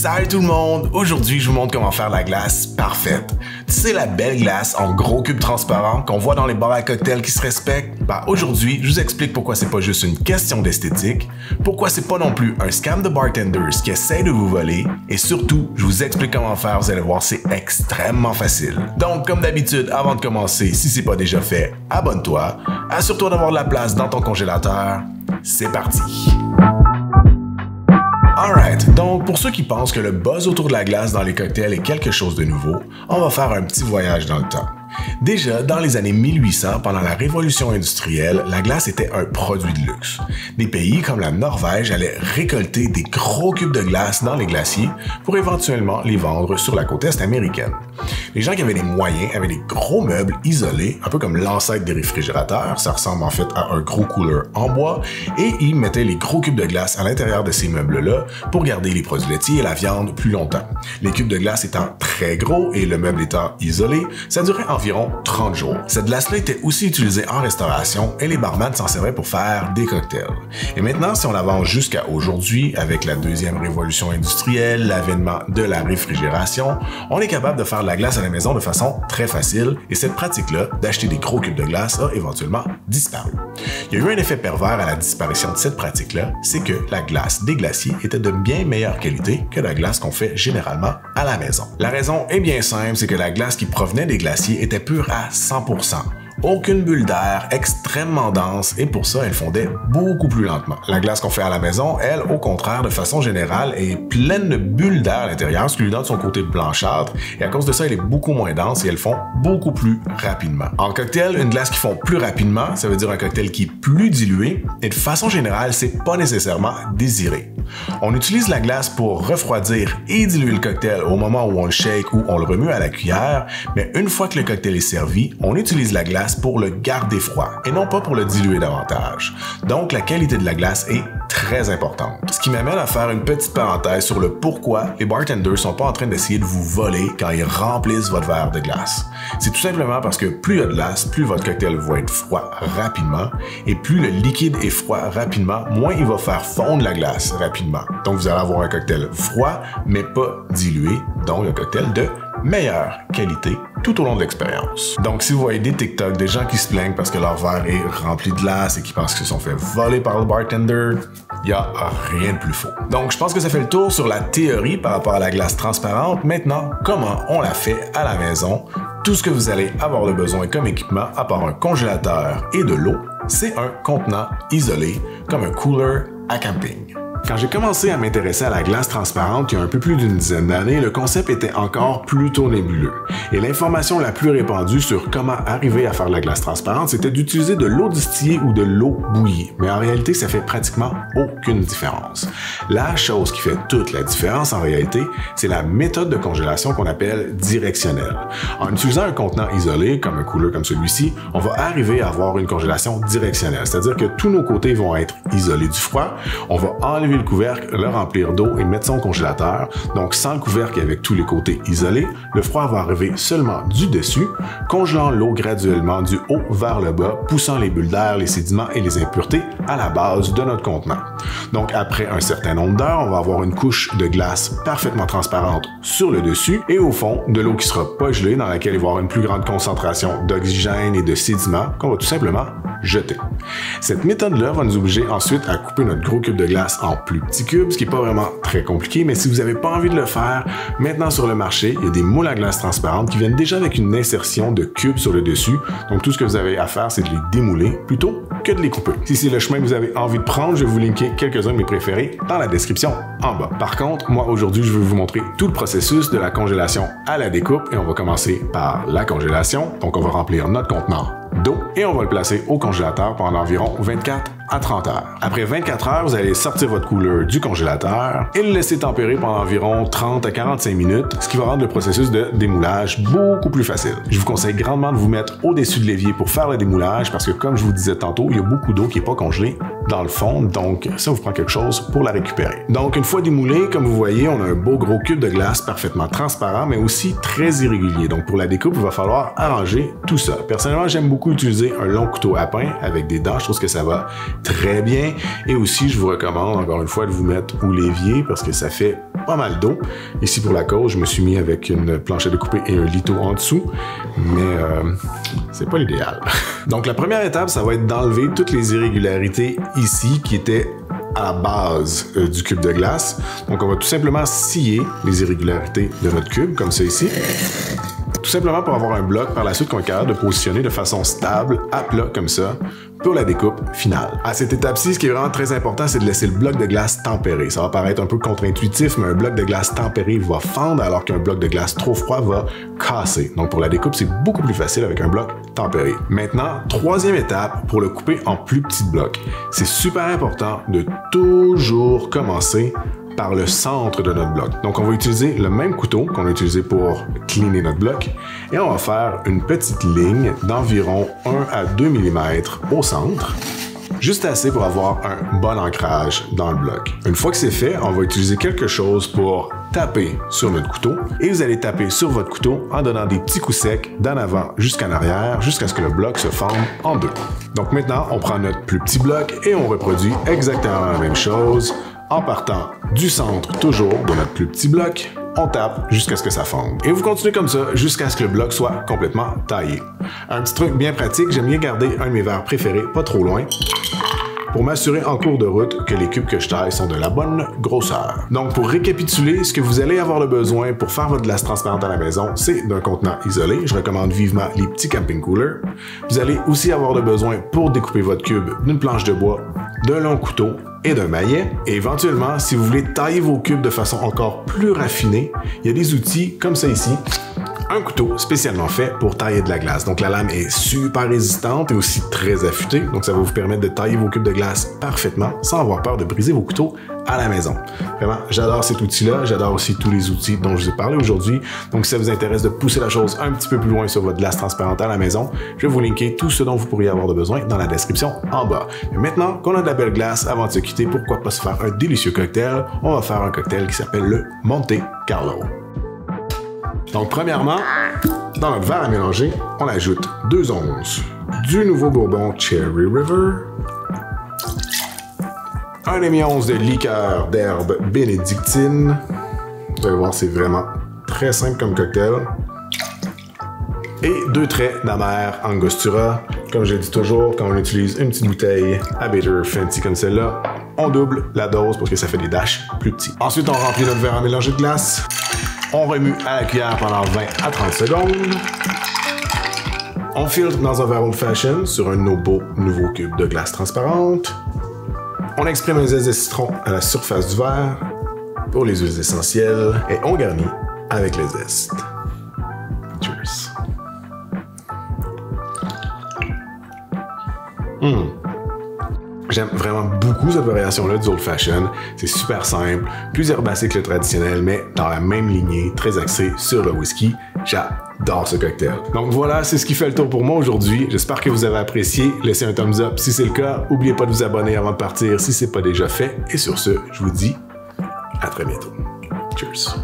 Salut tout le monde! Aujourd'hui, je vous montre comment faire la glace parfaite. Tu sais, la belle glace en gros cubes transparents qu'on voit dans les bars à cocktails qui se respectent? Aujourd'hui, je vous explique pourquoi c'est pas juste une question d'esthétique, pourquoi c'est pas non plus un scam de bartenders qui essaie de vous voler, et surtout, je vous explique comment faire, vous allez voir, c'est extrêmement facile. Donc, comme d'habitude, avant de commencer, si c'est pas déjà fait, abonne-toi, assure-toi d'avoir de la place dans ton congélateur. C'est parti! Alright, donc pour ceux qui pensent que le buzz autour de la glace dans les cocktails est quelque chose de nouveau, on va faire un petit voyage dans le temps. Déjà, dans les années 1800, pendant la révolution industrielle, la glace était un produit de luxe. Des pays comme la Norvège allaient récolter des gros cubes de glace dans les glaciers pour éventuellement les vendre sur la côte est américaine. Les gens qui avaient les moyens avaient des gros meubles isolés, un peu comme l'ancêtre des réfrigérateurs, ça ressemble en fait à un gros cooler en bois, et ils mettaient les gros cubes de glace à l'intérieur de ces meubles-là pour garder les produits laitiers et la viande plus longtemps. Les cubes de glace étant très gros et le meuble étant isolé, ça durait environ 30 jours. Cette glace-là était aussi utilisée en restauration et les barman s'en servaient pour faire des cocktails. Et maintenant, si on avance jusqu'à aujourd'hui, avec la deuxième révolution industrielle, l'avènement de la réfrigération, on est capable de faire de la glace à la maison de façon très facile et cette pratique-là, d'acheter des gros cubes de glace, a éventuellement disparu. Il y a eu un effet pervers à la disparition de cette pratique-là, c'est que la glace des glaciers était de bien meilleure qualité que la glace qu'on fait généralement à la maison. La raison est bien simple, c'est que la glace qui provenait des glaciers était pure à 100%. Aucune bulle d'air, extrêmement dense, et pour ça, elle fondait beaucoup plus lentement. La glace qu'on fait à la maison, elle, au contraire, de façon générale, est pleine de bulles d'air à l'intérieur, ce qui lui donne son côté blanchâtre, et à cause de ça, elle est beaucoup moins dense et elles fond beaucoup plus rapidement. En cocktail, une glace qui fond plus rapidement, ça veut dire un cocktail qui est plus dilué, et de façon générale, c'est pas nécessairement désiré. On utilise la glace pour refroidir et diluer le cocktail au moment où on le shake ou on le remue à la cuillère, mais une fois que le cocktail est servi, on utilise la glace pour le garder froid et non pas pour le diluer davantage. Donc, la qualité de la glace est très importante. Ce qui m'amène à faire une petite parenthèse sur le pourquoi les bartenders sont pas en train d'essayer de vous voler quand ils remplissent votre verre de glace. C'est tout simplement parce que plus il y a de glace, plus votre cocktail va être froid rapidement et plus le liquide est froid rapidement, moins il va faire fondre la glace rapidement. Donc, vous allez avoir un cocktail froid, mais pas dilué, donc un cocktail de meilleure qualité tout au long de l'expérience. Donc, si vous voyez des TikTok, des gens qui se plaignent parce que leur verre est rempli de glace et qui pensent qu'ils se sont fait voler par le bartender, il n'y a rien de plus faux. Donc, je pense que ça fait le tour sur la théorie par rapport à la glace transparente. Maintenant, comment on la fait à la maison? Tout ce que vous allez avoir besoin comme équipement, à part un congélateur et de l'eau, c'est un contenant isolé, comme un cooler à camping. Quand j'ai commencé à m'intéresser à la glace transparente il y a un peu plus d'une dizaine d'années, le concept était encore plutôt nébuleux. Et l'information la plus répandue sur comment arriver à faire de la glace transparente, c'était d'utiliser de l'eau distillée ou de l'eau bouillie. Mais en réalité, ça fait pratiquement aucune différence. La chose qui fait toute la différence en réalité, c'est la méthode de congélation qu'on appelle directionnelle. En utilisant un contenant isolé, comme un cooler comme celui-ci, on va arriver à avoir une congélation directionnelle. C'est-à-dire que tous nos côtés vont être isolés du froid. On va enlever le couvercle, le remplir d'eau et mettre ça au congélateur. Donc, sans le couvercle et avec tous les côtés isolés, le froid va arriver seulement du dessus, congelant l'eau graduellement du haut vers le bas, poussant les bulles d'air, les sédiments et les impuretés à la base de notre contenant. Donc, après un certain nombre d'heures, on va avoir une couche de glace parfaitement transparente sur le dessus et au fond, de l'eau qui sera pas gelée, dans laquelle il va y avoir une plus grande concentration d'oxygène et de sédiments qu'on va tout simplement jeter. Cette méthode-là va nous obliger ensuite à couper notre gros cube de glace en plus petits cubes, ce qui n'est pas vraiment très compliqué, mais si vous n'avez pas envie de le faire, maintenant sur le marché, il y a des moules à glace transparentes qui viennent déjà avec une insertion de cubes sur le dessus. Donc tout ce que vous avez à faire, c'est de les démouler plutôt que de les couper. Si c'est le chemin que vous avez envie de prendre, je vais vous linker quelques-uns de mes préférés dans la description en bas. Par contre, moi aujourd'hui, je vais vous montrer tout le processus de la congélation à la découpe et on va commencer par la congélation. Donc on va remplir notre contenant d'eau et on va le placer au congélateur pendant environ 24 à 30 heures. Après 24 heures, vous allez sortir votre cooler du congélateur et le laisser tempérer pendant environ 30 à 45 minutes, ce qui va rendre le processus de démoulage beaucoup plus facile. Je vous conseille grandement de vous mettre au-dessus de l'évier pour faire le démoulage parce que, comme je vous disais tantôt, il y a beaucoup d'eau qui n'est pas congelée dans le fond, donc ça vous prend quelque chose pour la récupérer. Donc, une fois démoulé, comme vous voyez, on a un beau gros cube de glace parfaitement transparent, mais aussi très irrégulier. Donc, pour la découpe, il va falloir arranger tout ça. Personnellement, j'aime beaucoup utiliser un long couteau à pain avec des dents. Je trouve que ça va très bien. Et aussi, je vous recommande, encore une fois, de vous mettre au l'évier parce que ça fait pas mal d'eau. Ici, pour la cause, je me suis mis avec une planchette de couper et un litho en dessous, mais c'est pas l'idéal. Donc, la première étape, ça va être d'enlever toutes les irrégularités ici qui étaient à la base du cube de glace. Donc, on va tout simplement scier les irrégularités de notre cube, comme ça ici. Tout simplement pour avoir un bloc par la suite qu'on est capable de positionner de façon stable, à plat, comme ça, pour la découpe finale. À cette étape-ci, ce qui est vraiment très important, c'est de laisser le bloc de glace tempérer. Ça va paraître un peu contre-intuitif, mais un bloc de glace tempéré va fendre alors qu'un bloc de glace trop froid va casser. Donc pour la découpe, c'est beaucoup plus facile avec un bloc tempéré. Maintenant, troisième étape, pour le couper en plus petits blocs. C'est super important de toujours commencer par le centre de notre bloc. Donc, on va utiliser le même couteau qu'on a utilisé pour cleaner notre bloc et on va faire une petite ligne d'environ 1 à 2 mm au centre, juste assez pour avoir un bon ancrage dans le bloc. Une fois que c'est fait, on va utiliser quelque chose pour taper sur notre couteau et vous allez taper sur votre couteau en donnant des petits coups secs d'en avant jusqu'en arrière jusqu'à ce que le bloc se forme en deux. Donc maintenant, on prend notre plus petit bloc et on reproduit exactement la même chose en partant du centre toujours de notre plus petit bloc. On tape jusqu'à ce que ça fonde. Et vous continuez comme ça jusqu'à ce que le bloc soit complètement taillé. Un petit truc bien pratique, j'aime bien garder un de mes verres préférés pas trop loin pour m'assurer en cours de route que les cubes que je taille sont de la bonne grosseur. Donc pour récapituler, ce que vous allez avoir le besoin pour faire votre glace transparente à la maison, c'est d'un contenant isolé. Je recommande vivement les petits camping coolers. Vous allez aussi avoir le besoin pour découper votre cube d'une planche de bois, d'un long couteau et d'un maillet. Et éventuellement, si vous voulez tailler vos cubes de façon encore plus raffinée, il y a des outils comme ça ici. Un couteau spécialement fait pour tailler de la glace. Donc la lame est super résistante et aussi très affûtée. Donc ça va vous permettre de tailler vos cubes de glace parfaitement sans avoir peur de briser vos couteaux à la maison. Vraiment, j'adore cet outil-là. J'adore aussi tous les outils dont je vous ai parlé aujourd'hui. Donc si ça vous intéresse de pousser la chose un petit peu plus loin sur votre glace transparente à la maison, je vais vous linker tout ce dont vous pourriez avoir besoin dans la description en bas. Et maintenant qu'on a de la belle glace, avant de se quitter, pourquoi pas se faire un délicieux cocktail? On va faire un cocktail qui s'appelle le Monte Carlo. Donc, premièrement, dans notre verre à mélanger, on ajoute 2 onces du nouveau bourbon Cherry River, 1 demi-once de liqueur d'herbe bénédictine. Vous allez voir, c'est vraiment très simple comme cocktail. Et 2 traits d'amère Angostura. Comme je le dis toujours, quand on utilise une petite bouteille à bitter fancy comme celle-là, on double la dose parce que ça fait des dashs plus petits. Ensuite, on remplit notre verre à mélanger de glace. On remue à la cuillère pendant 20 à 30 secondes. On filtre dans un verre old fashion sur un de nos beaux nouveaux cubes de glace transparente. On exprime un zeste de citron à la surface du verre pour les huiles essentielles et on garnit avec le zeste. Cheers. J'aime vraiment beaucoup cette variation-là du Old Fashion. C'est super simple, plus herbacé que le traditionnel, mais dans la même lignée, très axé sur le whisky. J'adore ce cocktail. Donc voilà, c'est ce qui fait le tour pour moi aujourd'hui. J'espère que vous avez apprécié. Laissez un thumbs up si c'est le cas. N'oubliez pas de vous abonner avant de partir si ce n'est pas déjà fait. Et sur ce, je vous dis à très bientôt. Cheers.